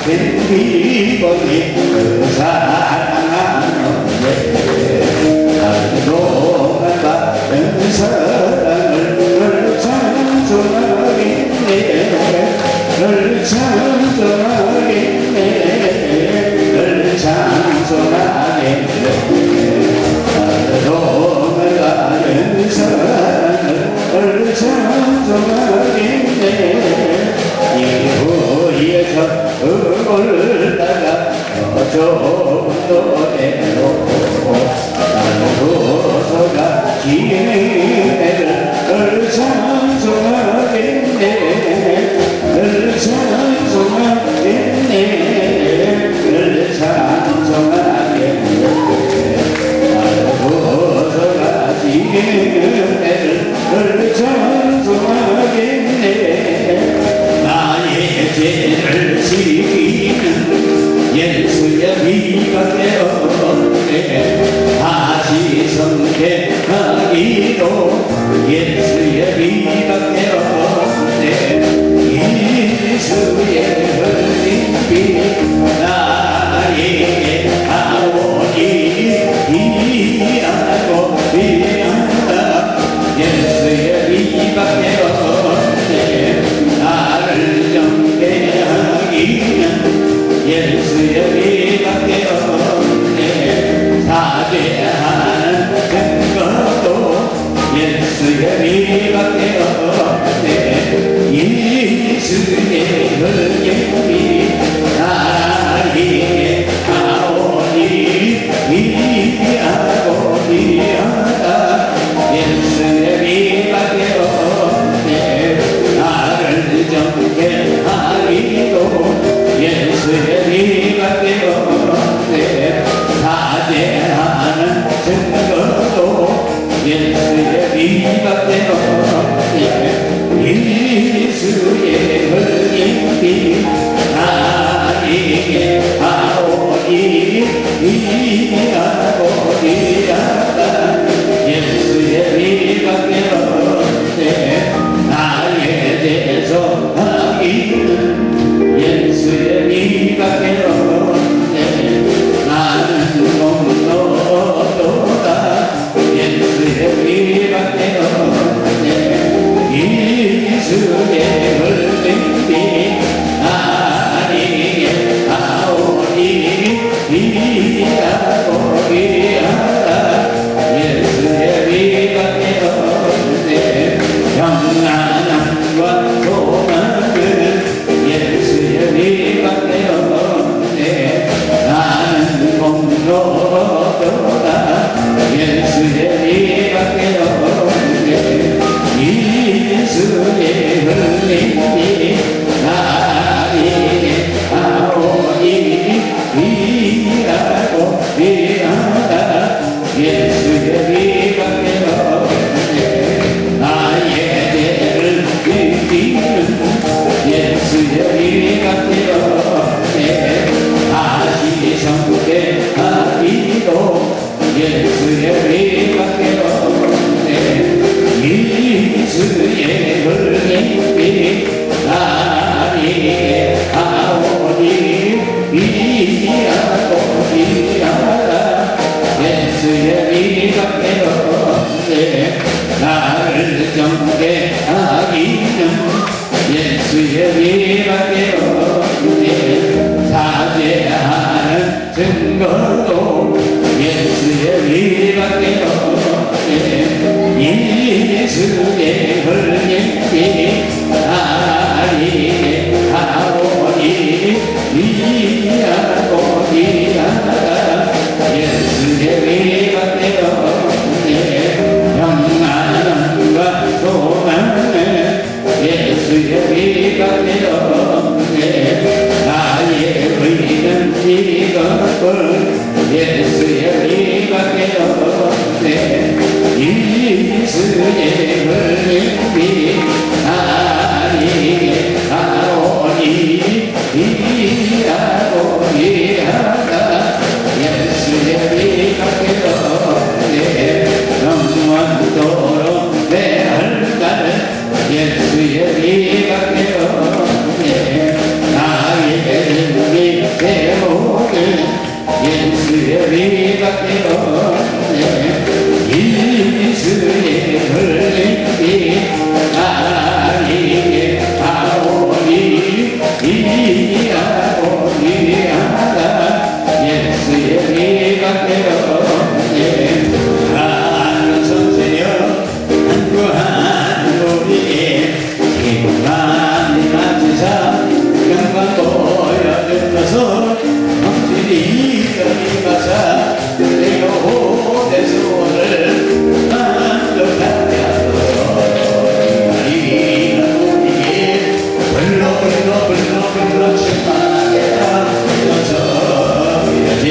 비번이 그 사랑하는데 한동안 받은 사랑을 널 찬송하겠네 널 찬송하겠네 널 찬송하겠네 한동안 받은 사랑을 널 찬송하겠네 이 후에 저 올다가 좋은 노래로 나는 도서가 기회를 널 찬송하겠네 널 찬송하겠네 널 찬송하겠네 나는 도서가 기회를 널 찬송하겠네 나의 죄를 지키는 예수의 피가 되었네 다시 성회하기로 예수의 피가 되었네 예수의 흘린 피 나에게 아오니 이하고 미안하다 예수의 피가 되었네 나를 정죄하기는 예수의 피가 되었네 사죄하는 증거도 예수의 피가 되었네 예수의 흘린 피 나에게 아오니 미안하고 미안하다 예수의 피가 되었네 나를 정죄하기도 예수의 피가 되었네 사죄하는 증거도 예수의 피가 되었네 예수의 흘린 피 나에게 아오니 미안하고 미안하다 예수의 피가 되었네 나의 대속하기는 예수의 피가 되었네 나는 공로도다 예수의 피가 되었네 예수의 흘린 피 나에게 아오니 미안하고 미안하다 예수의 피가 되었네 평안함과 소망을 예수의 피가 되었네 나는 공로도다 예수의 피가 되었네 예수의 흘린 피 나에게 아오니 미안하고 미안하다 예수의 피가 되었네 나의 죄를 지키는 예수의 피가 되었네 다시 성회하기도 예수의 피가 되었네 예수의 흘린 피 나에게 아오니 미안하고 미안하다 예수의 피가 되었네 나를 정죄하기는 예수의 피가 되었네 사죄하는 증거도 예수의 피가 되었네 예수의 흘린 피 나에게 아오니 미안하고 미안하다 예수의 피가 되었네 평안함과 소망을 예수의 피가 되었네 나의 의는 이것을 예수의 피가 되었네 예수의 흘린 피 나에게 아오니 미안하고 미안하다 예수의 피가 되었네 영원토록 내 할 날 예수의 피가 되었네 나의 앞서서 성질이 여기 가자 내 영혼의 소원을 만족하게 하소서 이는 우리의 불러 충만하게 하소서 이제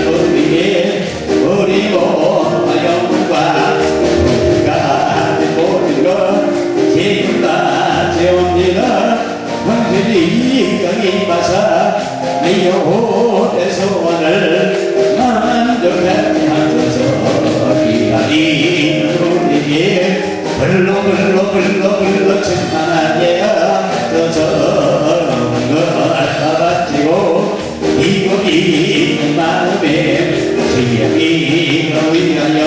우리의 우리 몸과 영혼과 가진 모든 것 책임다 채웁니다 성질이 여기 가자 내 영혼의 소원을 만족하게 하소서 기다리는 우리에게 불러 충만하게 하소서 것 바치고 이곳이 마음에 주님을 위하여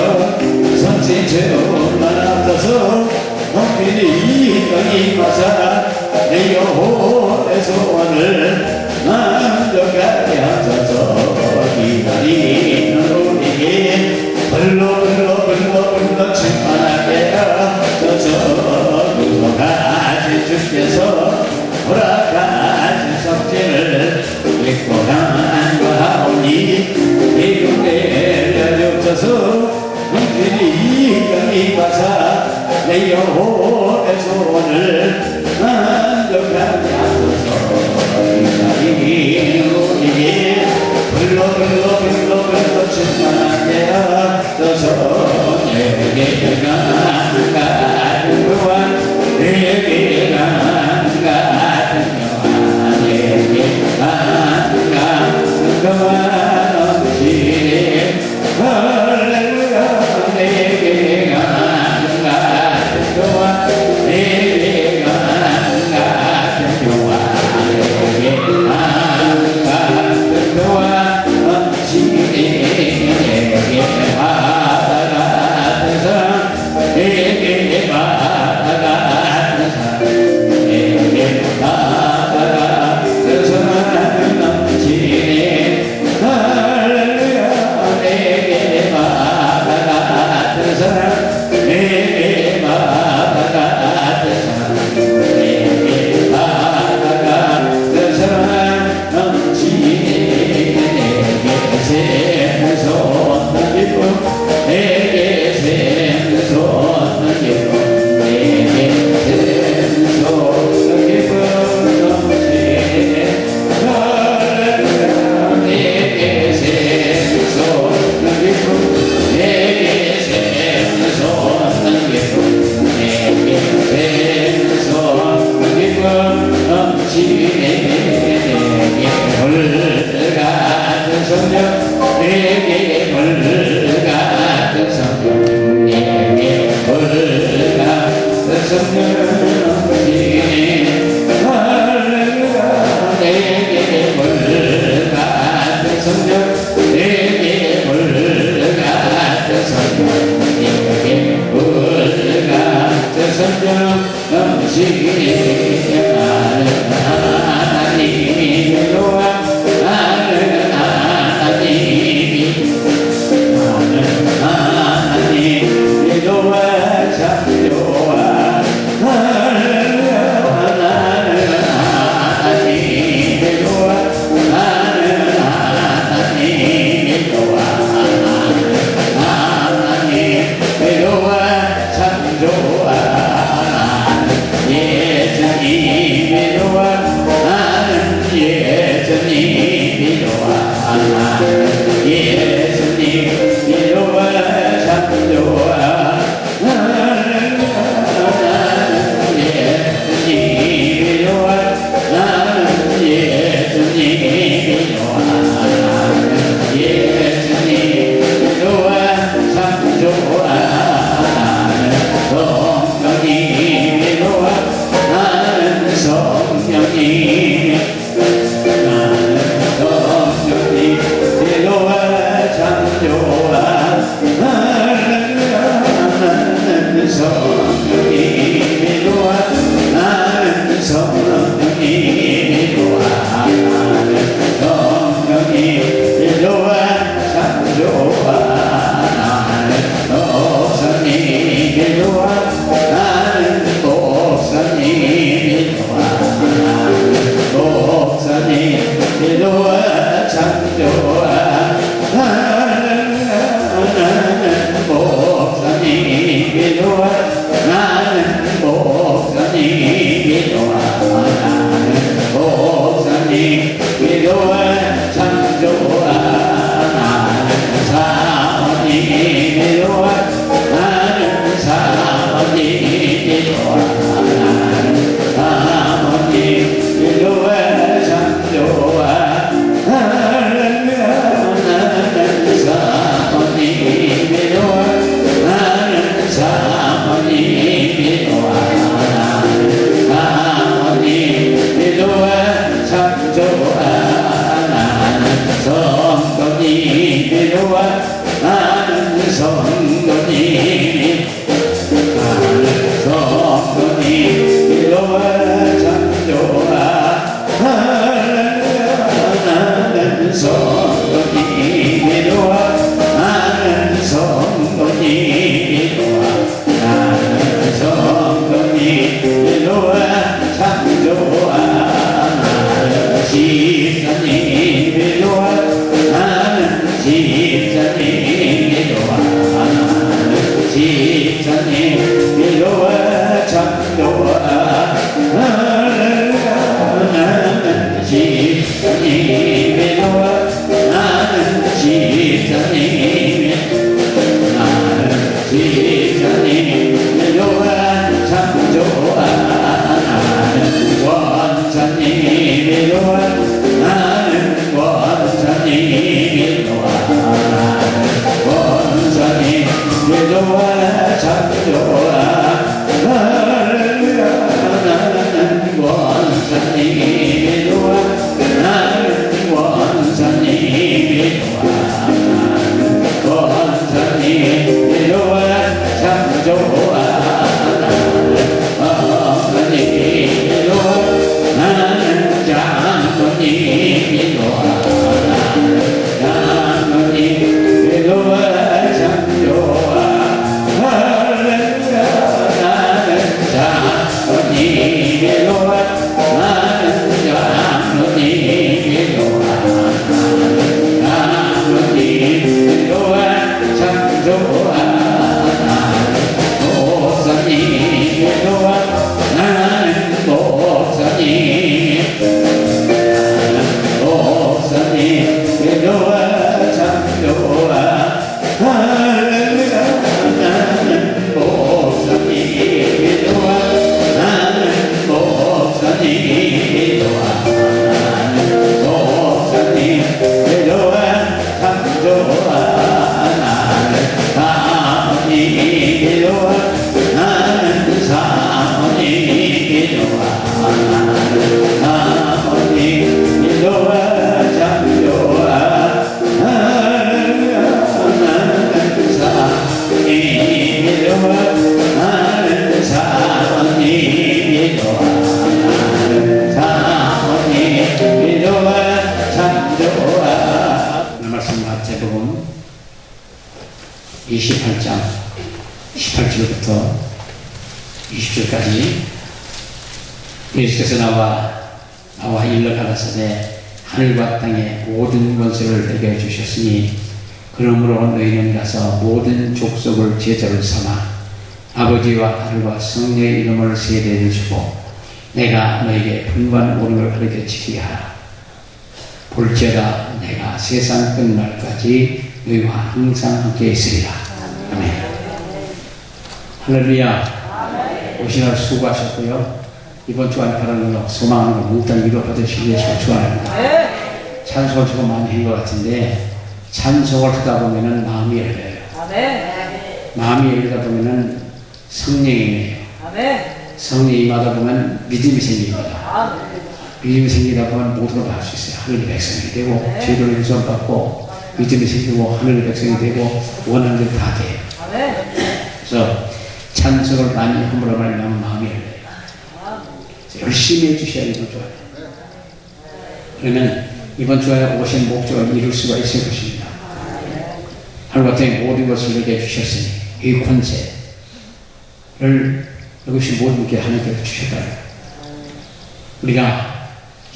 선신 채움만 앞서서 성질이 여기 가자 내 영혼의 소원을 만족하게 하소서 기다리는 우리에게 불러 충만하게 하소서 구속하신 주께서 허락하신 성질을 믿고 간구하오니 이금 내려주소서 성질이 여기 가자 내 영혼의 소원을 만족하게 하소서 기다리는 우리에게 불러 충만하게 하소서 내게 가는 그와 내게 가는 영화 내게 가는 그와 넘치네 할렐루야 내게 가는 그와 내게 가는 영화 내게 가는 그와 넘치네 내게 바다 같은 사랑 내게 바다 같은 사랑 내게 바다 같은 사랑 넘치네 할렐루야 내게 바다 같은 사랑 내게 바다 같은 사랑 내게 바다 같은 사랑 넘치네 내게 샘솟는 기쁨 내게 샘솟는 기쁨 내게 샘솟는 기쁨 넘치네 할렐루야 내게 샘솟는 기쁨 내게 샘솟는 기쁨 내게 샘솟는 기쁨 넘치네 내게 불같은 성령 내게 불같은 성령 내게 불같은 성령 넘치네 할렐루야 내게 불같은 성령 내게 불같은 성령 내게 불같은 성령 넘치네 하나님이 노아 하나님이 노아 참 좋아 집사님이 좋아 나는 집사님이 좋아 나는 집사님이 좋아 참 좋아 나는 집사님이 좋아 나는 집사님이 좋아 참 좋아 나는 원사님이 좋아 나는 원사님이 좋아 원사님이 좋아 참 좋아 나는 원사님이 좋아 나는 원사님이 좋아 원사님이 좋아 참 좋아 어머님이 좋아 나는 장모님이 좋아 장모님이 좋아 참 좋아 나는 장모님이 좋아 나는 장모님이 좋아 장모님이 좋아 참 좋아 목사님이 좋아 나는 목사님이 좋아 참 좋아 나는 목사님이 좋아 나는 목사님이 좋아 나는 목사님이 좋아 참 좋아 나는 사모님이 좋아 나는 사모님이 좋아 나는 사모님이 좋아 참 좋아 나는 사모님이 좋아 나는 사모님이 좋아 나는 사모님이 좋아 참 좋아. 오늘 말씀 마태복음 28장 18절부터 20절까지 예수께서 나와 일러 가라사대 하늘과 땅의 모든 권세를 내게 주셨으니 그러므로 너희는 가서 모든 족속을 제자로 삼아 아버지와 아들과 성령의 이름을 세례를 주고 내가 너에게 분반 모든 걸 가르치게 하라. 볼지어다 내가 세상 끝날까지 너희와 항상 함께 있으리라. 아멘. 할렐루야. 오시날 수고하셨고요. 이번 주안에 바라는 거 소망하는 거 몽땅 이루어받으시기 위해서 축원합니다. 찬송을 조금 많이 한 것 같은데 찬송을 하다 보면은 마음이 열려요. 마음이 열리다 보면은 성령이 임해요. 성령이 임하다 보면 믿음이 생깁니다. 믿음이 생기다 보면 모든 걸 다 할 수 있어요. 하늘의 백성이 되고 죄를 용서받고 믿음이 생기고 하늘의 백성이 되고 원하는 게 다 돼요. 그래서 찬송을 많이 함으로 말하면 마음이 열려요. 열심히 해주셔야 이번 주에. 그러면 이번 주에 오신 목적을 이룰 수가 있을 것입니다. 하늘과 땅의 모든 것을 내게 주셨으니 이 권세를 이것이 모든 분께 하나님께서 주셨다. 우리가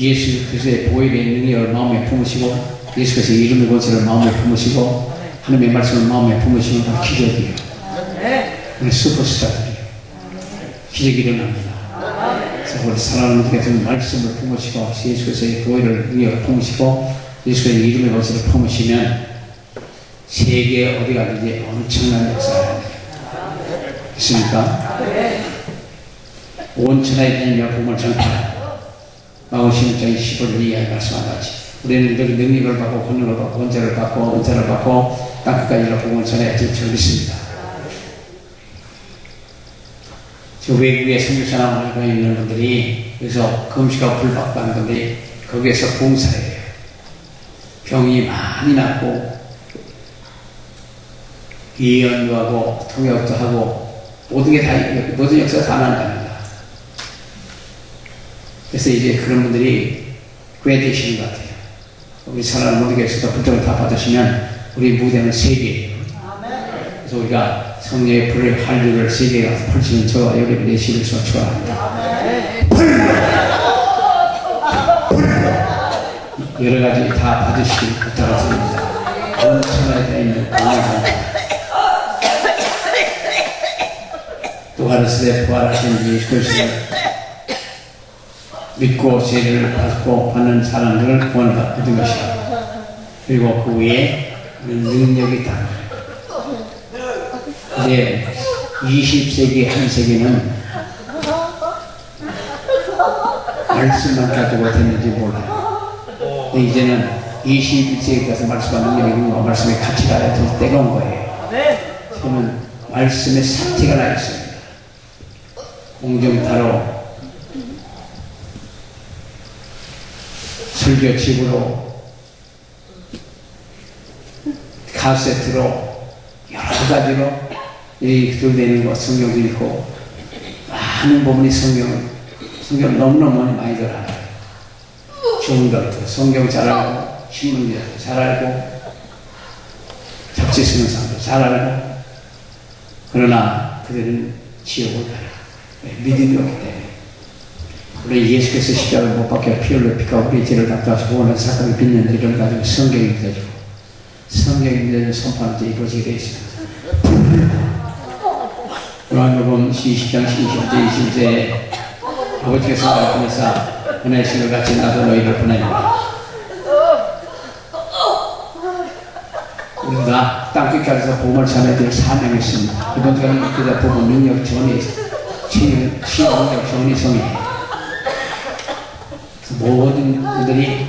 예수 그리스도의 보혈의 능력을 마음에 품으시고 예수께서의 이름의 권세를 마음에 품으시고 하나님의 말씀을 마음에 품으시면 다 기적이에요. 우리 슈퍼스타들이에요. 기적이 일어납니다. 그래서 우리 사랑하는 분께서 말씀을 품으시고 예수께서의 보혈을 능력을 품으시고 예수의 이름의 권세를 품으시면 세계 어디 가든지 엄청난 역사를 합니다. 있습니까? 온 천하에 다니며 복음을 전파하라. 마가복음 16장 15절 이하에 말씀한 같이 우리는 이렇게 능력을 받고 권능을 받고 권세를 받고 은사를 받고 땅끝까지 복음을 전해야 될 줄 믿습니다. 저 외국에 선교사나 모여 있는 분들이 여기서 금식하고 불받고 하는 분들이 거기에서 봉사해요. 병이 많이 났고 예언도 하고 통역도 하고 모든 게 다 모든 역사가 다 난답니다. 그래서 이제 그런 분들이 꽤 되시는 것 같아요. 우리 사랑하는 모든 교회에서도 불통을 다 받으시면 우리 무대는 세계예요. 그래서 우리가 성령의 불의 활류를 세계에 가서 펼치는 저와 여러분의 내실을 축원합니다. 여러 가지 다 받으시길 부탁드립니다. 온 천하에 있는 강화가 또 가르치되 부활하신 예수 그리스도를 믿고 죄를 받고 받는 사람들을 구원받는 것이다. 그리고 그 위에 능력이 있다. 이제 20세기 한 세기는 말씀만 가지고 됐는지 몰라요. 근데 이제는 21세기 가서 말씀과 능력이 있는 거, 말씀의 가치가 알아야 될 때가 온 거예요. 저는 말씀의 사태가 나 있습니다. 공정타로 설교집으로 카세트로 여러 가지로 이 들되는 것 성경도 읽고 많은 부분이 성경 너무너무 많이 들어요. 좋은 것도 성경 잘 알고 신문기도 잘 알고 잡지 쓰는 사람도 잘 알고 그러나 그들은 지옥을 가요. 믿음이 없기 때문에. 우리 예수께서 십자가를 못 박혀 피 흘려 우리 죄를 닦아서 구원한 사건을 빚는 이런 가지고 성경이 믿어지고 성경이 믿어지는 선포할 때 이루어지게 되어 있습니다. 요한복음 20장 20절 20절에 아버지께서 나를 보내사 은혜의 신을 같이 나도 너희를 보내노라. 우리가 땅끝까지서 복음을 전해드릴 사명이 있습니다. 이번 주에는 그자 복음 능력 전이 시능력 전이 성이에요. 모든 분들이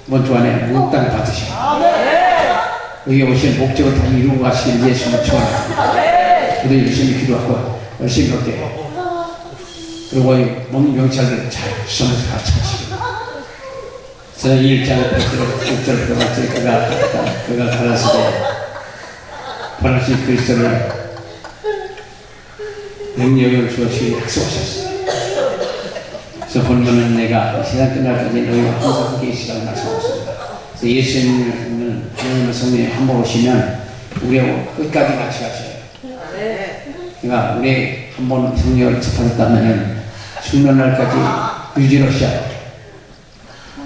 이번 주 안에 묵당 받으시고 여기 오신 목적을 다 이루고 가시길 예수님을 축원합니다. 그들 열심히 기도하고 열심히 그렇게 해요. 그리고 먹는 명찰을 잘 수험해서 가르치시고 그래서 1장 6절 그가 가라사대 바라신 그리스도를 능력을 주시기 약속하셨어요. 그래서 본문은 내가 세상 끝날까지 너희와 항상 함께 있으라고 말씀하셨습니다. 그래서 예수님은 하나님의 성령이 한 번 오시면 우리하고 끝까지 같이 가셔요. 그러니까 우리 한 번 성령을 접하셨다면 죽는 날까지 유지로 시작해요.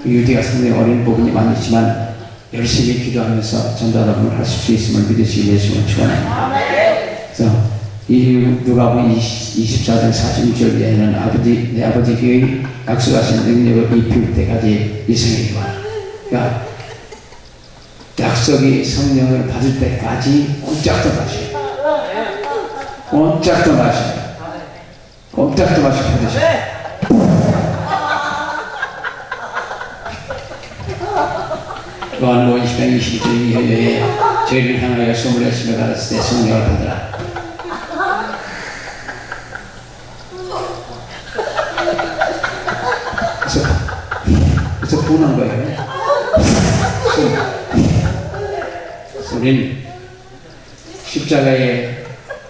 유대가 상당히 어린 부분이 많이 있지만 열심히 기도하면서 전도하는 할 수 있음을 믿으시기 예수님을 축원합니다. 그래서 이 누가복음 24장 46절에는 내 아버지 교회 약속하신 능력을 입힐 때까지 이 생에 기도하라. 그러니까 약속이 성령을 받을 때까지 꼼짝도 마셔요. 꼼짝도 마셔요. 꼼짝도 마시고 받으셔요. 요한복음 20장 20절 이하에 저희를 향하여 소문을 열심히 가르칠 때 성령을 받으라. 그래서 부는 거예요. 우리는 십자가에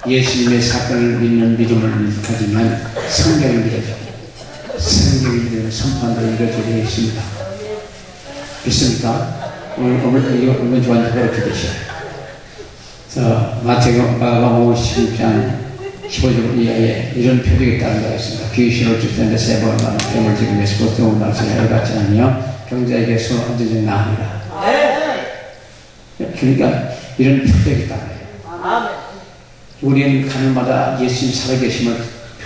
예수님의 사건을 믿는 믿음을 가지면 성경을 믿어줘. 성경을 믿는 선판도 이루어지게 있습니다. 믿습니까? 오늘 주안에 그렇게 되셔요. 마태복음 16장 15절 이하에 이런 표적이 따른다고 했습니다. 귀신을 쫓는데 세 번 많은 병을 지금에서 보통을 날씨 해같지 않으며 경자에게 손을 얹어주지 나으니라. 그러니까 이런 표적이 따라요. 우리는 가는마다 예수님 살아계심을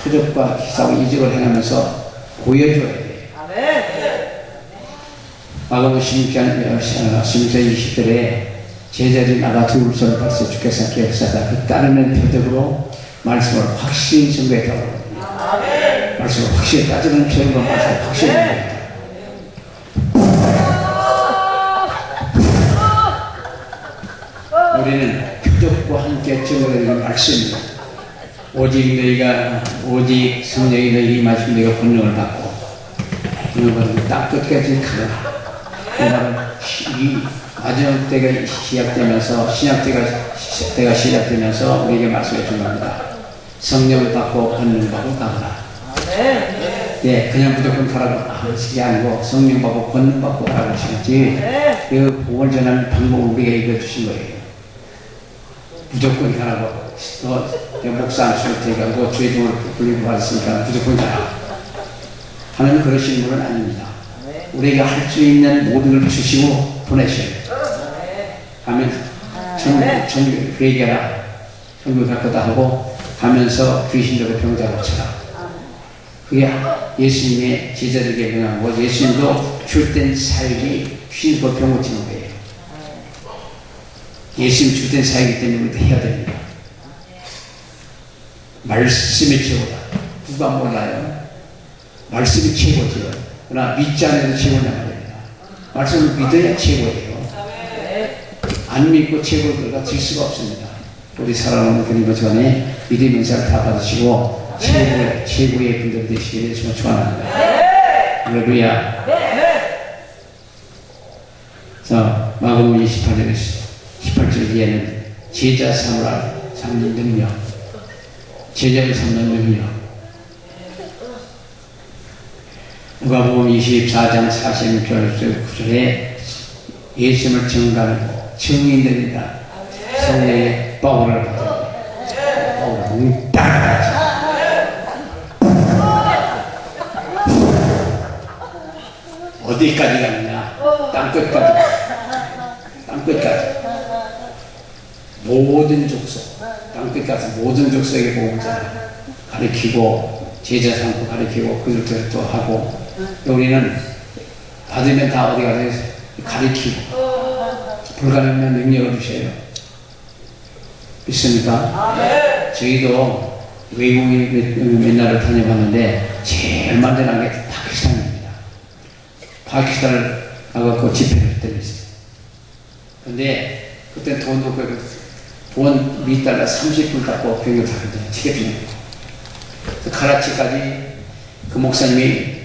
표적과 기사와 이적을 행하면서 보여줘야 돼요. 마가복음 16장 20절에 제자들이 나가 둘 손을 벌써 주께서 기억사다 그 따르는 표적으로 말씀을 확실히 증거했다고 합니다. 말씀을 확실히 따지는 표적으로 말씀을 확실히 증거했다. 우리는 표적과 함께 증거되는 말씀입니다. 오직 성령이 너희 임하시면 너희가 권능을 받고 권능을 딱 끝까지 가라. 그 말은 이 마지막 때가 시작되면서 신약 때가 시작되면서 우리에게 말씀해 준 겁니다. 성령을 받고 권능을 받고 가라. 네, 그냥 무조건 가라고 그게 아니고 성령 받고 권능 받고 가라고 하시지. 그 복음을 전하는 방법을 우리에게 읽어주신 거예요. 무조건 가라고. 목사 안 쓸 테니까 뭐 죄종을 불리고 받았으니까 무조건 가라. 하나님 그러시는 분은 아닙니다. 우리에게 할 수 있는 모든 걸 주시고 보내셔요. 가면 전국 회개하라. 전국 갖고다 하고 가면서 귀신들을 병자 고쳐라. 그게 예수님의 제자들에게 명한 거고 예수님도 줄된 사역이 귀신들 병 고치는 거예요. 예수님 줄된 사역이기 때문에 우리도 해야 됩니다. 말씀이 최고다. 누가 몰라요? 말씀이 최고지요. 그러나 믿지 않아도 최고냐 말입니다. 말씀을 믿어야 최고예요. 안 믿고 최고가 될 수가 없습니다. 우리 사랑하는 그리고 전에 믿음의 은사를 다 받으시고 최고의 분들이 되시기를 정말 축원합니다. 할렐루야. 자, 마가복음 18절 뒤에는 제자 삼는 능력, 제자를 삼는 능력. 누가복음 24장 46절에 예수님을 증거하고 증인들이다. 성령의 파워를 받아. 어디까지 가느냐? 땅끝까지. 땅끝까지. 모든 족속. 땅끝까지 모든 족속의 복음자를 가르치고 제자 삼고 가르치고 그들도 또 하고 우리는 받으면 다 어디 가서 가르치고 불가능한 능력을 주셔요. 믿습니까? 저희도 외국인 몇 나라를 다녀봤는데 제일 만들어난 게 파키스탄입니다. 파키스탄을 나가고 집회를 했더니 근데 그때 돈도 돈 미달러 30불 갖고 병을 타거든요. 티켓팅을. 카라치까지 그 목사님이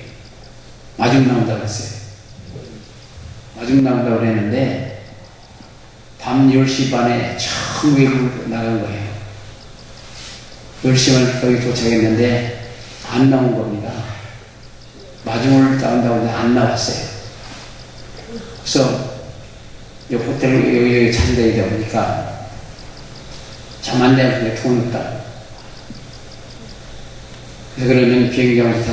마중 나온다고 했어요. 마중 나온다고 그랬는데 밤 10시 반에 처음 외국을 나간 거예요. 10시 반에 거기 도착했는데 안 나온 겁니다. 마중을 나온다고 했는데 안 나왔어요. 그래서 호텔 여기 찾아다니다 보니까 잠 안 자고 돈 없다. 그래서 그러면 비행장에서 다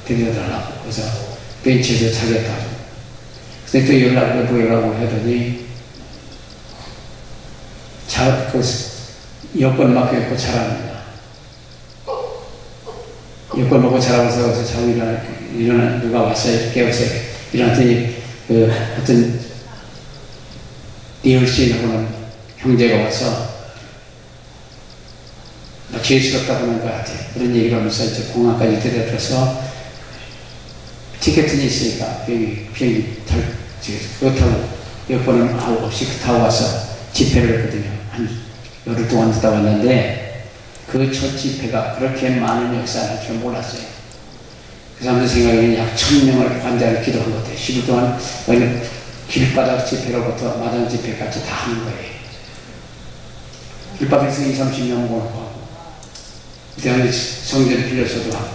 데려달라고. 그래서 벤치에서 자겠다고. 그래서 또 연락을 보이라고 하더니 여권 맡겨있고 자랍니다. 여권 먹고 자라고서 자고 일어나 누가 왔어요. 깨웠어요. 일어났더니 어떤 리얼씨라고는 형제가 와서 나 죄스럽다고 하는 것 같아. 그런 얘기를 하면서 이제 공항까지 데려다서 티켓은 있으니까 비행기 그거 타고 여권은 없이 타고 와서 집회를 했거든요. 한 열흘 동안 듣다 왔는데 그 첫 집회가 그렇게 많은 역사를 할 줄 몰랐어요. 그 사람들 생각에는 약 1000명을 환자를 기도한 것 같아요. 10일 동안 길바닥 집회로부터 마당 집회까지 다 하는 거예요. 길바닥에서 20-30명 모으고 그때 성전을 빌려서도 하고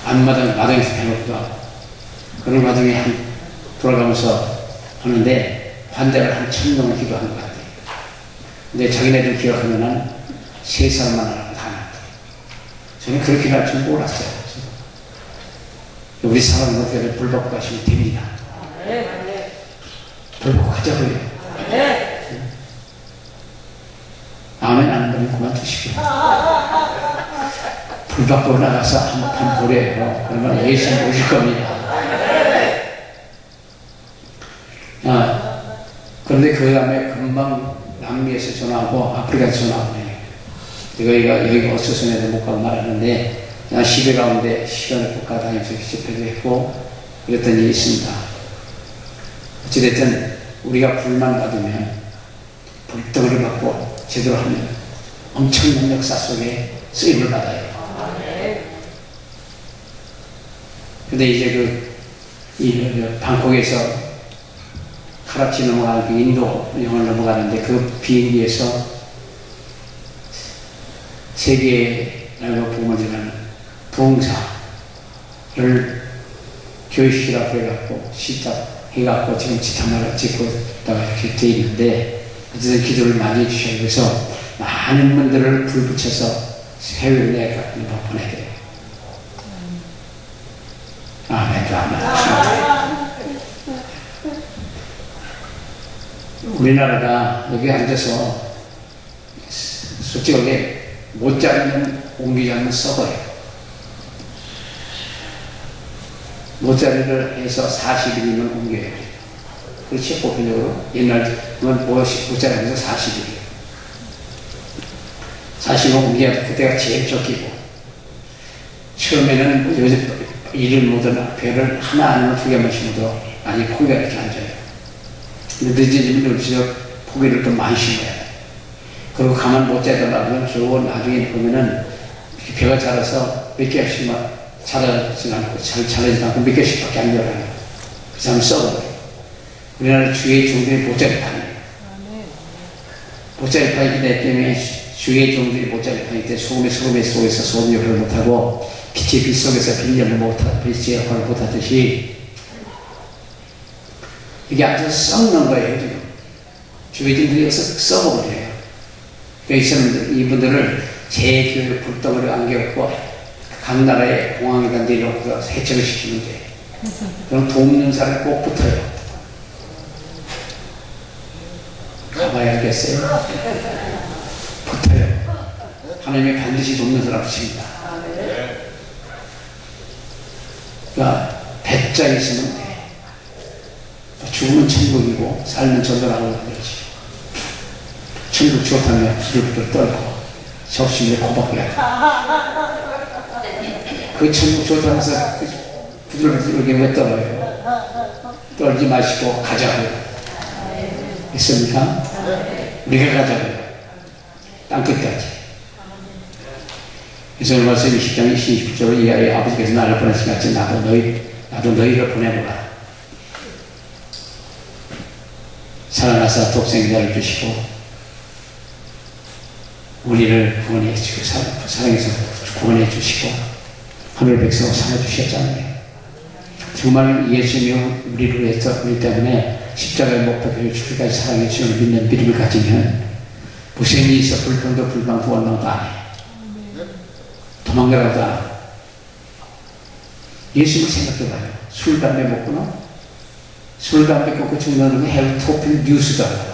마당에서 배우기도 하고 그런 과정에 돌아가면서 하는데 환자를 한 1000명을 기도하는 것 같아요. 근데 자기네들 기억하면은 3살만 하라고 다 나왔다. 저는 그렇게 할 줄 몰랐어요. 우리 사람은 어떻게 불받고 가시면 됩니다. 불받고 가자고요. 아멘 안 하면 그만두십시오. 불받고 나가서 한번 보래요. 그러면 예수님 오실 겁니다. 그런데 그 다음에 금방 남미에서 전화하고 아프리카에서 전화하고 여기가 어쩌서 내도 못 가고 말하는데 10일 가운데 시간을 국가 다니면서 집회도 했고 그랬던 일이 있습니다. 어찌됐든 우리가 불만 받으면 불덩이를 받고 제대로 하면 엄청난 역사 속에 쓰임을 받아요. 근데 이제 방콕에서 카라치 넘어가는 인도 영을 넘어가는데 그 비행기에서 세계에 복음을 전하는 부흥사를 교육시키라고 해갖고 시작해갖고 지금 지탄하라 짓고 있다가 이렇게 돼 있는데 어쨌든 기도를 많이 해주셔요. 그래서 많은 분들을 불 붙여서 해외로 내가 보내드려요. 아멘. 우리나라가 여기 앉아서 솔직하게 모짜리는 옮기지 않으면 썩어요. 모짜리를 해서 40일이면 옮겨야 돼요. 그렇지, 보편적으로. 옛날은 모짜리 하면서 40일이에요. 40일 옮겨야 그때가 제일 적기고. 처음에는 요즘 일을 못하나 배를 하나 아니면 두 개만 심어도 아니 포기가 이렇게 앉아요. 근데 늦어지면 여기서 포기를 좀 많이 심어야 돼. 그리고 가만 못 자다가 보면 좋은 나중에 보면은 배가 자라서 몇 개씩만 자라지 않고 잘 자라지 않고 몇 개씩밖에 안 자라요. 그 사람 썩어요. 우리나라 주의 종들이 모짜리판이에요. 모짜리판이기 때문에 주의 종들이 모짜리판일 때 소금의 속에서 소금 역할을 못하고 빛의 빛 속에서 빛 역할을 못하듯이 이게 아주 썩는 거예요, 지금. 주의진들이 썩어버려요. 그래서 이분들을 재교육 불덩어리 안겨갖고 각 나라의 공항에다 내려오고 해체를 시키면 돼요. 그럼 돕는 사람이 꼭 붙어요. 가봐야겠어요. 붙어요. 하나님이 반드시 돕는 사람 붙입니다. 그러니까 배짱 있으면 돼. 죽으면 천국이고 살면 전도라고 그러지. 천국 좋다면 부들부들 떨고 접시에 고박해야 돼. 그 천국 좋다면서 부들부들 왜 떨어요? 떨지 마시고 가자고요. 있습니까? 우리가 가자고요. 땅끝까지. 그래서 얼마 전에 20장 29절로 이 아이 아버지께서 나를 보내신 같이 나도 너희를 보내노라. 살아나서 독생자를 주시고 우리를 구원해 주시고 사랑해서 구원해 주시고 하늘 백성을 살려주셨잖아요. 정말 예수님이 우리를 위해서 우리 때문에 십자가의 목표를 죽기까지 사랑해 주시는 믿는 믿음을 가지면 무생이 있어 불평도 불방 구원도 안 해. 도망가라도 안 해. 예수님을 생각해봐요. 술, 담배 먹구나? 술, 담배 먹고 죽는 게 헬토필 뉴스다.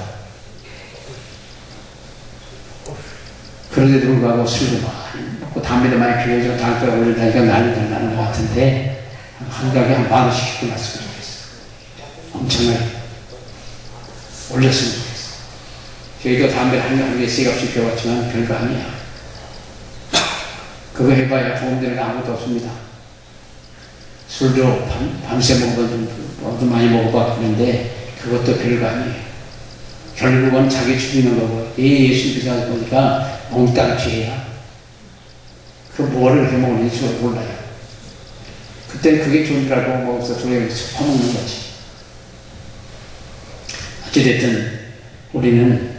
그런데도 불구하고 술도 많이 먹고 담배도 많이 피워서 담배가 올린다니까 난리가 나는 것 같은데 한 가게 한 10,000원씩 씻고 났으면 좋겠어. 엄청나게 올렸으면 좋겠어. 저희도 담배 한 개 씩없이 피워봤지만 별거 아니야. 그거 해봐야 도움되는 게 아무것도 없습니다. 술도 밤새 먹어도 많이 먹어봤는데 그것도 별거 아니에요. 결국은 자기 죽이는 거고 예수 비싸서 보니까 몽땅 죄야. 그 뭐를 이렇게 먹는지 몰라요. 그때 그게 좋은 줄 알고 먹어서 조용해서 퍼먹는 거지. 어찌됐든 우리는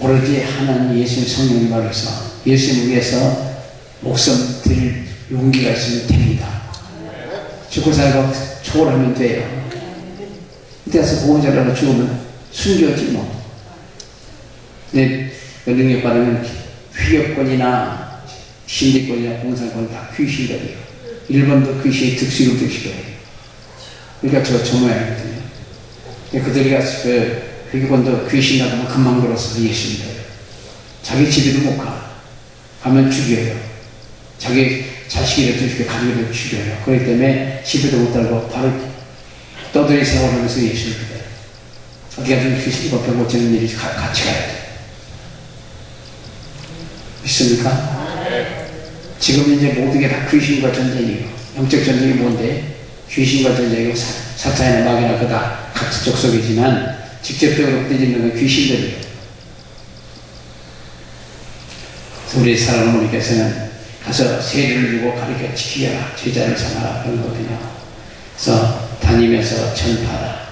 오로지 하나님 예수님 성령님 말해서 예수님을 위해서 목숨 드릴 용기가 있으면 됩니다. 죽고 살고 초월하면 돼요. 그때서 보호자라고 죽으면 숨겨지 뭐. 근데 그 능력 받으면 휘업권이나 신대권이나 공산권 다 귀신들이에요. 일본도 귀신이 득실을 득실이에요. 그러니까 저 모양이거든요. 그들이 그 회계권도 귀신 나가면 금방 들어서 예수님들. 자기 집에도 못 가. 가면 죽여요. 자기 자식이라도 죽여, 가족이라도 죽여요. 그렇기 때문에 집에도 못 달고 바로 떠들이 세워가면서 예수를 믿어요. 어디 가든 귀신이 법에 고치는 일이 같이 가야 돼. 믿습니까? 지금 이제 모든 게 다 귀신과 전쟁이에요. 영적 전쟁이 뭔데? 귀신과 전쟁이고 사탄이나 마귀나 그다 같은 족속이지만 직접적으로 뒤집는 건 귀신들이에요. 우리 사랑하는 어머니께서는 가서 세례를 주고 가르쳐 지키라, 제자를 삼아라 그런 거거든요. 그래서 다니면서 전파하라.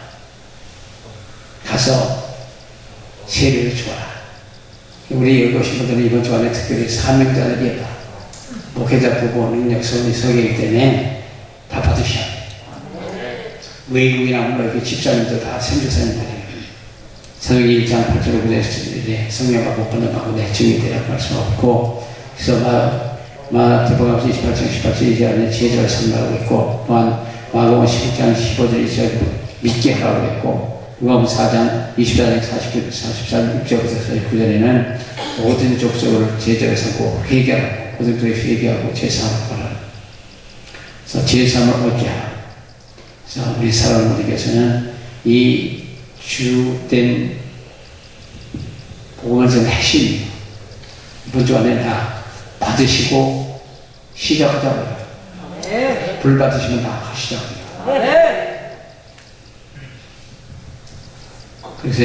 가서 세례를 주어라. 우리 여기 오신 분들은 이번 주간에 특별히 사명자들이다. 목회자 부부 능력 서기이기 때문에 다 받으셔야 돼. 외국이나 뭐 이렇게 집사님들 다 선교사님들이에요. 성경 1장 8절로 그랬을 성령과 못 번역하고 내 증이 되라고 할 수 없고, 그래서 마태복음 28장 18절 이제 안에 제자를 삼으라고 했고, 또한 마가복음 11장 15절 이제 믿게 하라고 했고, 누가복음 4장 24장 44절부터 49절에는 모든 족속을 제자로 삼고 회개하고 고등교회 회개하고 제사하고 하라. 그래서 제사함을 얻게 하라. 그래서 우리 사랑하는 이 주된 복음을 전하는 핵심이에요. 이번 주 안에 다 받으시고 시작하자고요. 불 받으시면 다 하시자고요. 그래서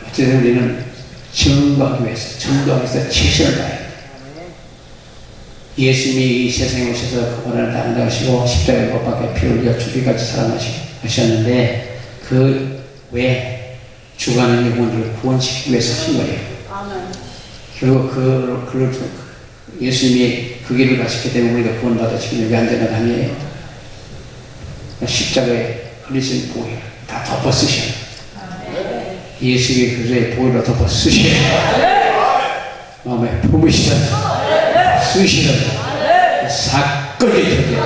어쨌든 우리는 증거하기 위해서 최선을 다해요. 예수님이 이 세상에 오셔서 그분을 당당하시고 십자가에 못 박혀 피 흘려 죽기까지 사랑하셨는데 그 외에 죽어가는 영혼들을 구원시키기 위해서 하신 거예요. 그리고 예수님이 그 길을 가셨기 때문에 우리가 구원받아지기 여기 앉아나 다니에요. 십자가에 흘리신 보혈 다 덮어 쓰셔요. 예수의 그저의 보혈로 덮어 쓰셔요. 마음에 품으시다 쓰시다 사건이 되게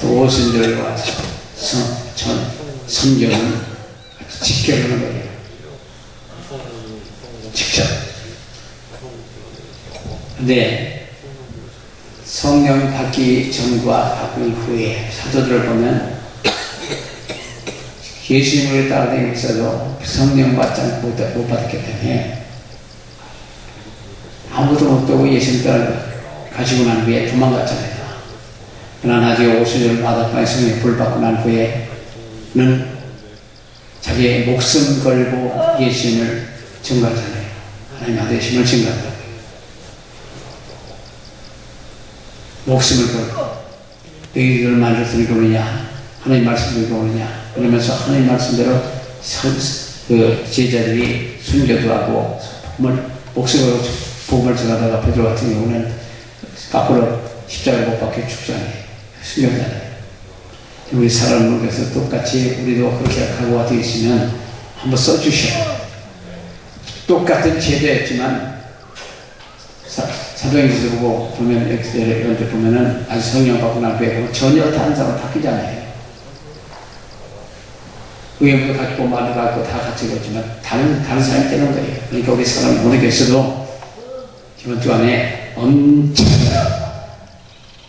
오순절과 성경은 직결하는 거예요. 직접. 근데 성령 받기 전과 받기 후에 사도들을 보면 예수님을 따라다니고 있어도 성령 받지 않고 못 받았기 때문에 아무도 못 보고 예수님 따라 가지고 난 후에 도망갔잖아요. 그러나 나중에 오순절 바닷가에 성령의 불 받고 난 후에는 자기의 목숨 걸고 예수님을 증거하잖아요. 하나님 아들이심을 증거한다. 목숨을 걸고 너희들 말을 들고 오느냐 하나님 말씀 들고 오느냐 그러면서 하나님 말씀대로 그 제자들이 순교도 하고 목숨으로 복음을 전하다가 베드로 같은 경우는 거꾸로 십자가에 못 박혀 죽잖아요. 순교자잖아요. 우리 사람을 위해서 똑같이 우리도 그렇게 각오가 되어 있으면 한번 써주셔요. 똑같은 제도였지만 사도행전도 보고 보면 이런 데 보면은 아주 성령 받고 난 후에 전혀 다른 사람 바뀌잖아요. 의형도 갖고 말도 갖고 다 같이 있지만 다른 사람이 되는 거예요. 그러니까 우리 사람이 모르겠어도 이번 주 안에 엄청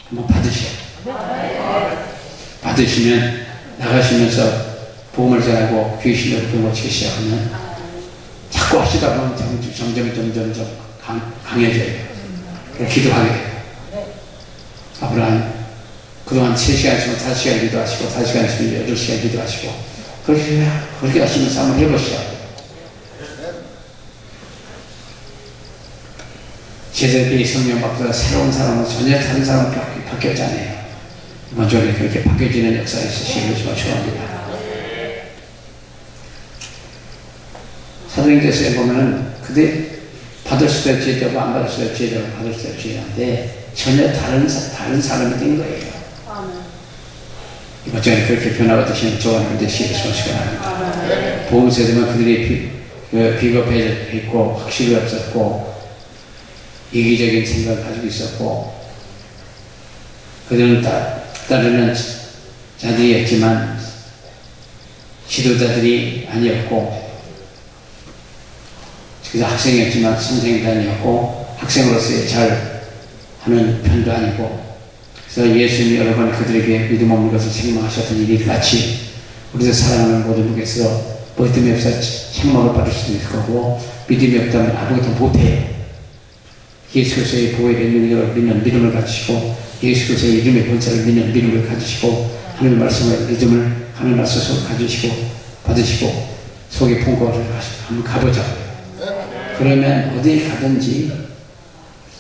한번 받으셔요. 받으시면 나가시면서 복음을 전하고 귀신을 끊어치기 시작하면 자꾸 하시다 보면 점점 강해져요. 기도하게 돼요. 아브라함 그동안 3시간 있으면 5시간 기도하시고 4시간 있으면 8시간 기도하시고 그렇게 하시면서 한번 해보시죠. 제자들이 성령 받고 새로운 사람으로 전혀 다른 사람으로 바뀌었잖아요. 이번 주에 그렇게 바뀌어지는 역사에 있으시기를 축원합니다. 사도행전에 보면은 그때 받을 수도 있고 제자고 안 받을 수도 있고 제자고 받을 수도 있고 제자인데 전혀 다른 사람이 된 거예요. 이번 주에 그렇게 변화가 되시는 저와 되시기를 축원합니다. 복음서에 보면 그들이 비겁했고 확실히 없었고 이기적인 생각을 가지고 있었고 그들은 따르는 자들이었지만 지도자들이 아니었고 그래서 학생이었지만 선생님도 아니었고 학생으로서의 잘 하는 편도 아니고 그래서 예수님이 여러 번 그들에게 믿음 없는 것을 책망하셨던 일이 같이 우리도 사랑하는 모든 분께서 믿음이 없어 책망을 받을 수도 있을 거고 믿음이 없다면 아무것도 못해요. 예수 그리스도의 보혈의 능력을 믿는 믿음을 가지시고 예수 그리스도의 이름의 본사를 믿는 믿음을 가지시고 하나님의 말씀을 믿음을 하나님 말씀을 가지시고 받으시고 속에 품고 한번 가보자. 그러면 어디에 가든지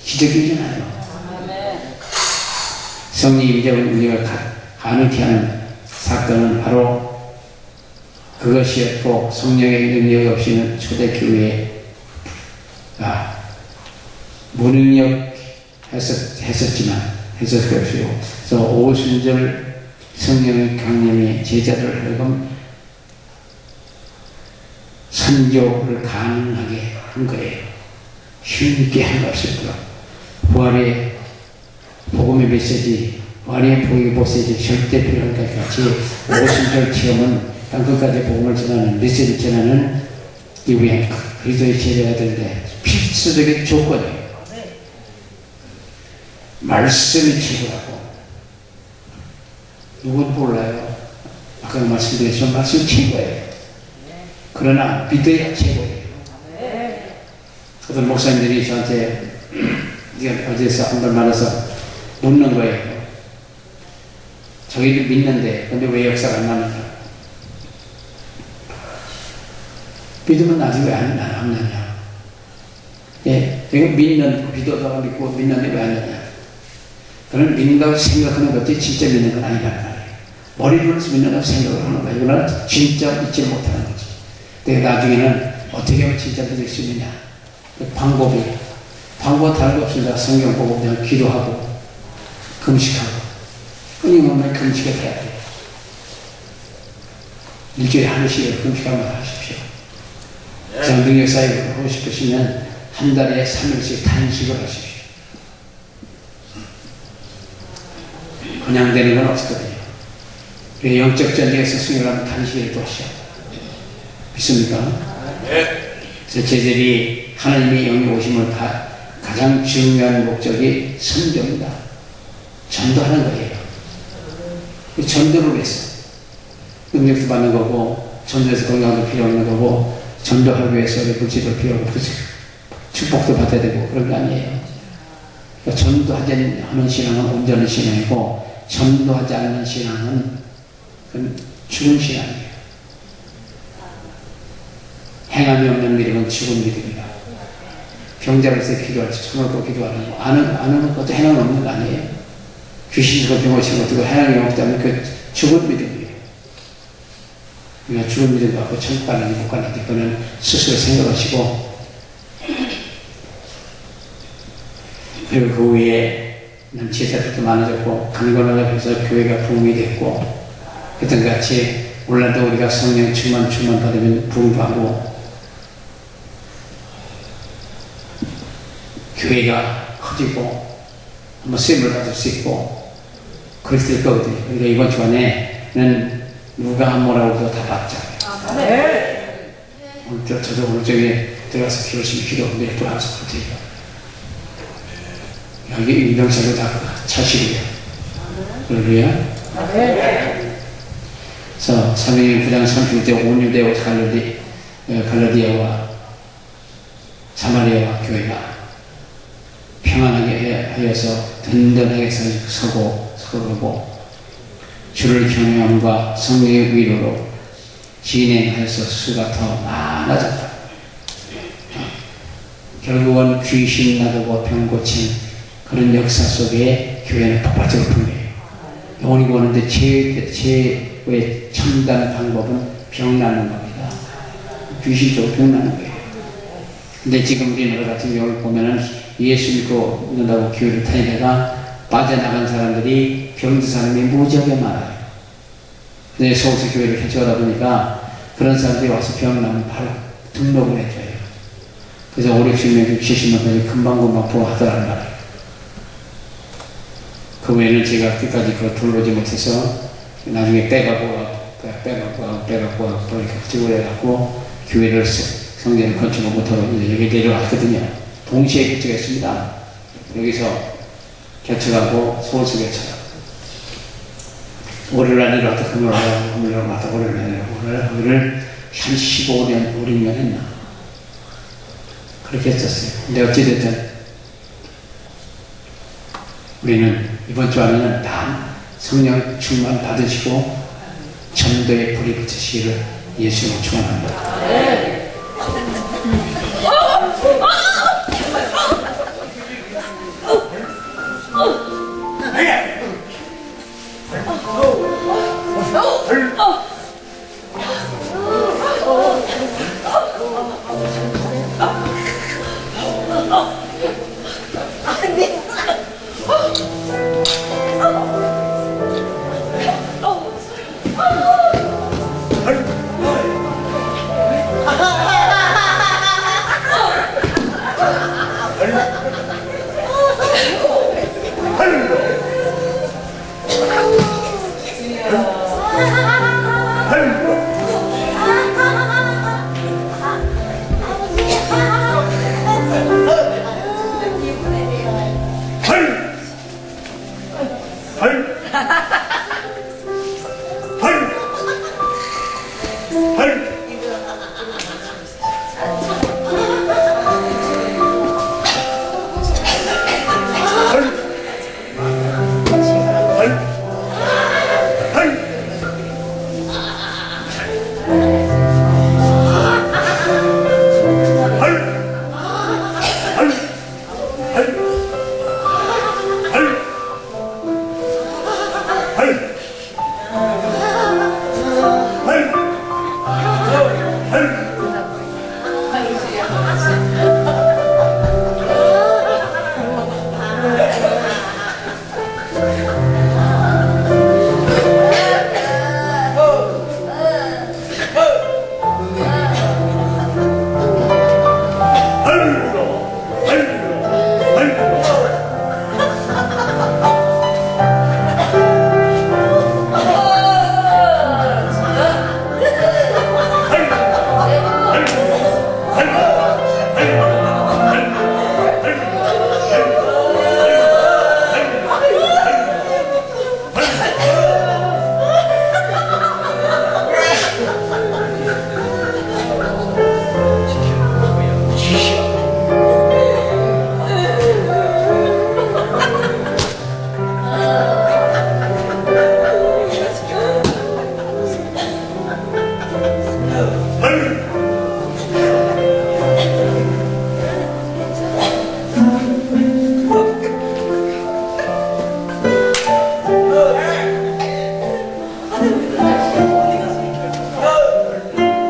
기적이 일어나요. 성령 임재의 능력을 가능케 하는 사건은 바로 그것이었고 성령의 능력이 없이는 초대교회가 무능력했었지만 그래서 오순절 성령의 강림이 제자들 하여금 선교를 가능하게 한 거예요. 힘있게 한 것이더라. 부활의 복음의 메시지, 부활의 복음의 메시지 절대 필요한 것 같이 오순절 체험은 땅끝까지 복음을 전하는 메시지를 전하는 우리 그리스도의 제자가 되는데 필수적인 조건이에요. 말씀이 최고라고. 누군 몰라요. 아까 말씀드렸지만 말씀이 최고예요. 그러나 믿어야 최고예요. 어떤 목사님들이 저한테 어디에서 한 번 만나서 묻는 거예요. 저희도 믿는데 근데 왜 역사가 안 나느냐. 믿으면 아직 왜 안 나냐. 예, 이거 믿는, 믿어다가 믿고 믿는데 왜 안 나냐. 그런 믿는다고 생각하는 것이 진짜 믿는 건 아니란 말이에요. 머리로서 믿는다고 생각을 하는 거예요. 이거는 진짜 믿지 못하는 거지. 근데 나중에는 어떻게 하면 진짜 믿을 수 있느냐. 그 방법은 다른 거 없습니다. 성경 보고 그냥 기도하고 금식하고 끊임없는 금식을 해야 돼요. 일주일에 하루씩 금식하면 하십시오. 능력사역을 하고 싶으시면 한 달에 3일씩 단식을 하십시오. 그냥 되는 건 없거든요. 영적 전쟁에서 승리하면 단식을 또 하셔야 돼요. 믿습니까? 그래서 제자들이 하나님의 영이 오심을 가장 중요한 목적이 선교입니다. 전도하는 거예요. 전도를 위해서 능력도 받는 거고 전도에서 건강도 필요한 거고 전도하기 위해서 물질도 필요하고 축복도 받아야 되고 그런 게 아니에요. 그러니까 전도하지 않는 신앙은 온전한 신앙이고 전도하지 않는 신앙은 죽은 신앙이에요. 행함이 없는 믿음은 죽은 믿음이다. 병자를 때 기도할 때 손을 꼭 기도하는 거 아는 것도 행함이 없는 거 아니에요. 귀신으로 병고치는 것도 행함이 없다면 그 죽은 믿음이에요. 우리가 죽은 믿음 갖고 천국 가는지 못 가는지 그거는 스스로 생각하시고 그리고 그 후에는 제자들도 많아졌고 강건하게 해서 교회가 부흥이 됐고 그랬던 같이 오늘도 우리가 성령 충만 받으면 부흥하고 교회가 커지고 한번 쓰임을 받을 수 있고 그랬을 거거든요. 그러니까 이번 주간에는 누가 뭐라고 다 받잖아요. 저도 오늘 저기 들어가서 열심히 기도하는데 또 와서 그러세요. 여기 이병사도 다 차시고요. 그러고요. 그래서 사도행전 9장 30절 온유대와 갈라디아와 사마리아와 교회가 평안하게 하여서 든든하게 서고 주를 경외함과 성령의 위로로 진행하여서 수가 더 많아졌다. 결국은 귀신 나르고 병 고친 그런 역사 속에 교회는 폭발적으로 분명해요. 영혼이 보는데 최고의 첨단 방법은 병 나는 겁니다. 귀신 쪽으로 병 나는 거예요. 근데 지금 우리나라 같은 경우를 보면은 예수 믿고 있는다고 교회를 다니다가 빠져나간 사람들이 병든 사람이 무지하게 많아요. 근데 서울서 교회를 개척하다 보니까 그런 사람들이 와서 병 나면 바로 등록을 해줘요. 그래서 5, 60명, 70명까지 금방금방 부흥하더란 말이에요. 그 외에는 제가 끝까지 그걸 돌보지 못해서 나중에 빼갖고 이렇게 찍어내갖고 교회를 성전을 건축을 못하고 여기 내려왔거든요. 동시에 개척했습니다. 여기서 개척하고 서울서 개척하고 월요일날 내려왔다 금요일날 왔다 월요일날 오늘 한 15년 16년 했나 그렇게 했었어요. 근데 어찌됐든 우리는 이번 주 안에는 다 성령 충만 받으시고 전도의 불이 붙으시기를 예수님을 축원합니다. 아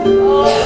어.